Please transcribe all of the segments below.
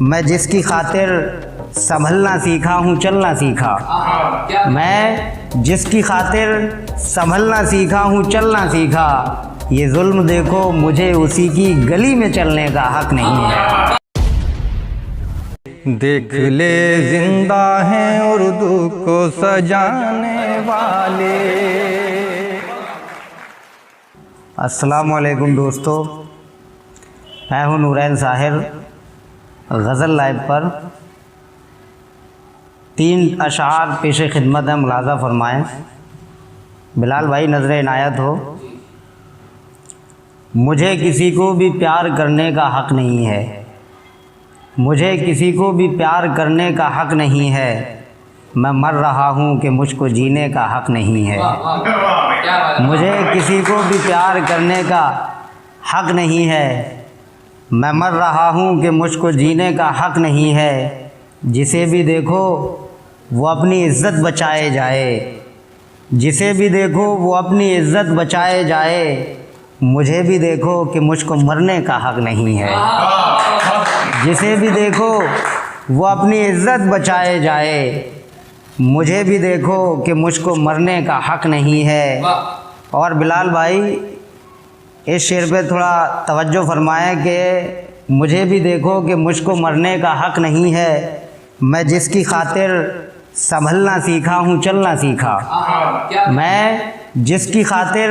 मैं जिसकी खातिर संभलना सीखा हूँ चलना सीखा। मैं जिसकी खातिर संभलना सीखा हूँ चलना सीखा। ये जुल्म देखो मुझे उसी की गली में चलने का हक नहीं है। देख ले जिंदा हैं उर्दू को सजाने वाले। अस्सलाम वालेकुम दोस्तों, मैं हूँ नूरैन साहिर। गज़ल लाइव पर 3 अशआर पेश खिदमत है, मुलाज़ा फरमाएँ। बिलाल भाई नज़र इनायत हो। मुझे किसी को भी प्यार करने का हक़ नहीं है। मुझे किसी को भी प्यार करने का हक़ नहीं है। मैं मर रहा हूँ कि मुझको जीने का हक़ नहीं है। मुझे किसी को भी प्यार करने का हक़ नहीं है। मैं मर रहा हूँ कि मुझको जीने का हक़ नहीं है। जिसे भी देखो वो अपनी इज़्ज़त बचाए जाए। जिसे भी देखो वो अपनी इज़्ज़त बचाए जाए। मुझे भी देखो कि मुझको मरने का हक़ नहीं है। जिसे भी देखो वो अपनी इज़्ज़त बचाए जाए। मुझे भी देखो कि मुझको मरने का हक़ नहीं है। और बिलाल भाई इस शेर पे थोड़ा तवज्जो फरमाएं कि मुझे भी देखो कि मुझको मरने का हक़ नहीं है। मैं जिसकी खातिर संभलना सीखा हूँ चलना सीखा। मैं जिसकी खातिर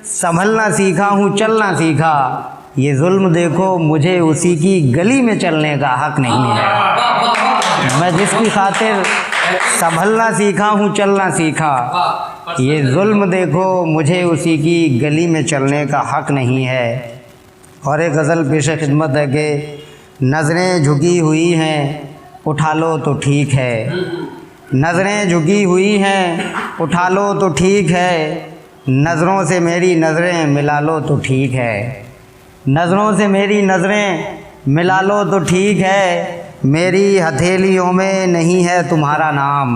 संभलना सीखा हूँ चलना सीखा। ये जुल्म देखो मुझे उसी की गली में चलने का हक़ नहीं है। मैं जिसकी खातिर संभलना सीखा हूँ चलना सीखा। ये जुल्म देखो मुझे उसी की गली में चलने का हक़ नहीं है। और एक गज़ल पेश खिदमत है कि नज़रें झुकी हुई हैं उठा लो तो ठीक है। नज़रें झुकी हुई हैं उठा लो तो ठीक है। नज़रों से मेरी नज़रें मिला लो तो ठीक है। नज़रों से मेरी नज़रें मिला लो तो ठीक है। मेरी हथेलियों में नहीं है तुम्हारा नाम।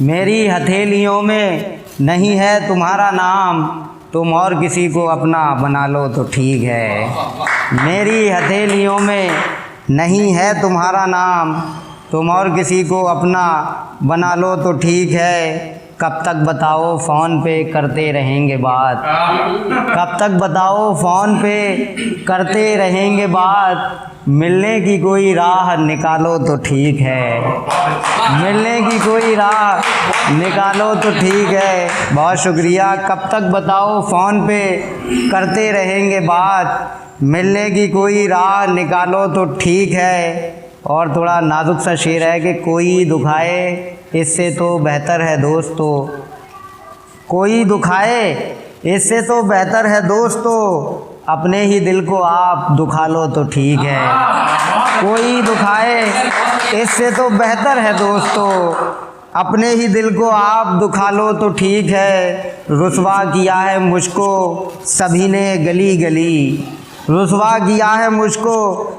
मेरी हथेलियों में नहीं है तुम्हारा नाम। तुम और किसी को अपना बना लो तो ठीक है। मेरी हथेलियों में नहीं है तुम्हारा नाम। तुम और किसी को अपना बना लो तो ठीक है। कब तक बताओ फ़ोन पे करते रहेंगे बात। कब तक बताओ फ़ोन पे करते रहेंगे बात। मिलने की कोई राह निकालो तो ठीक है। मिलने की कोई राह निकालो तो ठीक है। बहुत शुक्रिया। कब तक बताओ फ़ोन पे करते रहेंगे बात। मिलने की कोई राह निकालो तो ठीक है। और थोड़ा नाजुक सा शेर है कि कोई दुखाए इससे तो बेहतर है दोस्तों। कोई दुखाए इससे तो बेहतर है दोस्तों। अपने ही दिल को आप दुखा लो तो ठीक है। कोई दुखाए इससे तो बेहतर है दोस्तों। अपने ही दिल को आप दुखा लो तो ठीक है। रुसवा किया है मुझको सभी ने गली गली। रुसवा किया है मुझको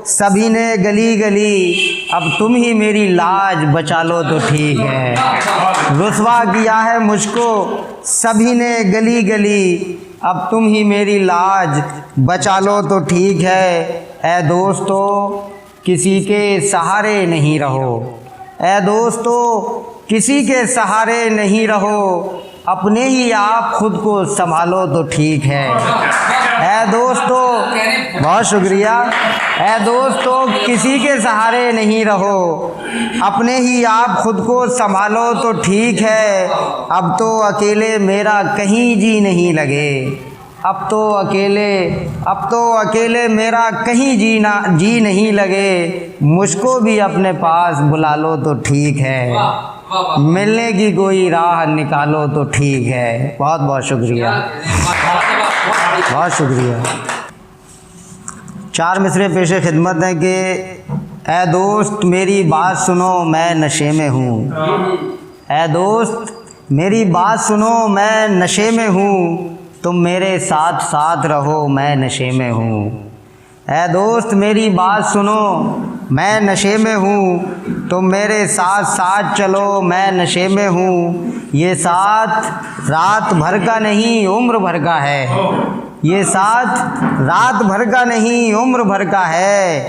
सभी ने गली गली। अब तुम ही मेरी लाज बचा लो तो ठीक है। रुसवा किया है मुझको सभी ने गली गली। अब तुम ही मेरी लाज बचा लो तो ठीक है। ऐ दोस्तों किसी के सहारे नहीं रहो। ऐ दोस्तों किसी के सहारे नहीं रहो। अपने ही आप खुद को संभालो तो ठीक है। ऐ दोस्तों बहुत शुक्रिया। ऐ दोस्तों किसी के सहारे नहीं रहो। अपने ही आप खुद को संभालो तो ठीक है। अब तो अकेले मेरा कहीं जी नहीं लगे। अब तो अकेले मेरा कहीं जी नहीं लगे। मुझको भी अपने पास बुला लो तो ठीक है। मिलने की कोई राह निकालो तो ठीक है। बहुत बहुत शुक्रिया। बहुत शुक्रिया। 4 मिसरे पेश खिदमत हैं कि ऐ दोस्त मेरी बात सुनो मैं नशे में हूँ। ऐ दोस्त मेरी बात सुनो मैं नशे में हूँ। तुम मेरे साथ साथ रहो मैं नशे में हूँ। ऐ दोस्त मेरी बात सुनो मैं नशे में हूँ। तुम मेरे साथ साथ चलो मैं नशे में हूँ। ये साथ रात भर का नहीं उम्र भर का है। ये साथ रात भर का नहीं उम्र भर का है।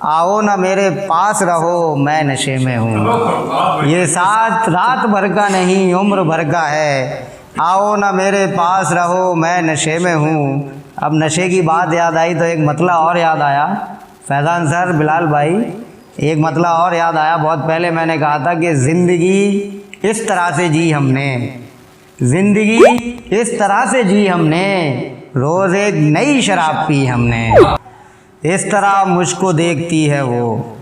आओ ना मेरे पास रहो मैं नशे में हूँ। ये साथ रात भर का नहीं उम्र भर का है। आओ ना मेरे पास रहो मैं नशे में हूँ। अब नशे की बात याद आई तो एक मतला और याद आया। फैज़ान सर, बिलाल भाई, एक मतला और याद आया। बहुत पहले मैंने कहा था कि ज़िंदगी इस तरह से जी हमने, ज़िंदगी इस तरह से जी हमने, रोज़ एक नई शराब पी हमने। इस तरह मुझको देखती है वो,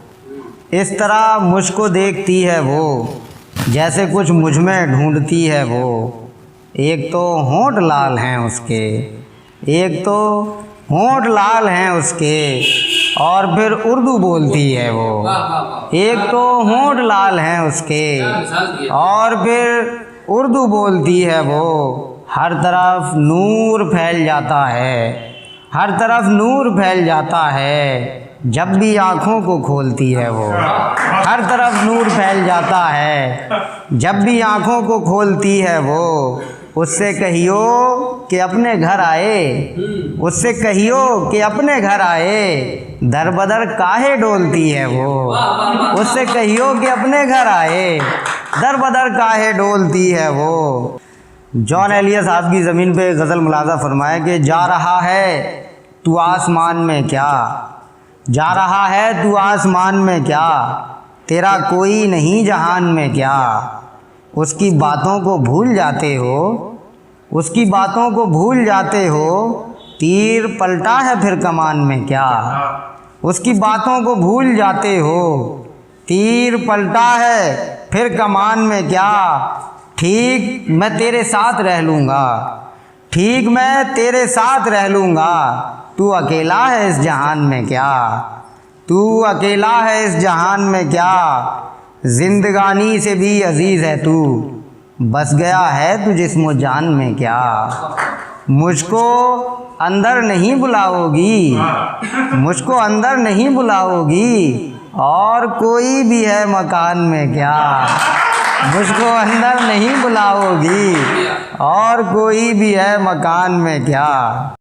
इस तरह मुझको देखती है वो, जैसे कुछ मुझ में ढूंढती है वो। एक तो होंठ लाल हैं उसके, एक तो होंठ लाल हैं उसके, और फिर उर्दू बोलती है वो। एक तो होंठ लाल हैं उसके और फिर उर्दू बोलती है वो। हर तरफ नूर फैल जाता है, हर तरफ नूर फैल जाता है जब भी आँखों को खोलती है वो। हर तरफ नूर फैल जाता है जब भी आँखों को खोलती है वो। उससे कहियो कि अपने घर आए, उससे कहियो कि अपने घर आए, दर बदर काहे डोलती है वो। उससे कहियो कि अपने घर आए, दर बदर काहे डोलती है वो। जॉन एलिया साहब की ज़मीन पे गज़ल मुलाज़ा फरमाया कि जा रहा है तू आसमान में क्या, जा रहा है तू आसमान में क्या, तेरा कोई नहीं जहान में क्या। उसकी बातों को भूल जाते हो, उसकी बातों को भूल जाते हो, तीर पलटा है फिर कमान में क्या। उसकी बातों को भूल जाते हो, तीर पलटा है फिर कमान में क्या। ठीक मैं तेरे साथ रह लूँगा, ठीक मैं तेरे साथ रह लूँगा, तू अकेला है इस जहान में क्या, तू अकेला है इस जहान में क्या। जिंदगानी से भी अजीज़ है तू, बस गया है तू जिस्मो जान में क्या। मुझको अंदर नहीं बुलाओगी, मुझको अंदर नहीं बुलाओगी, और कोई भी है मकान में क्या। मुझको अंदर नहीं बुलाओगी और कोई भी है मकान में क्या।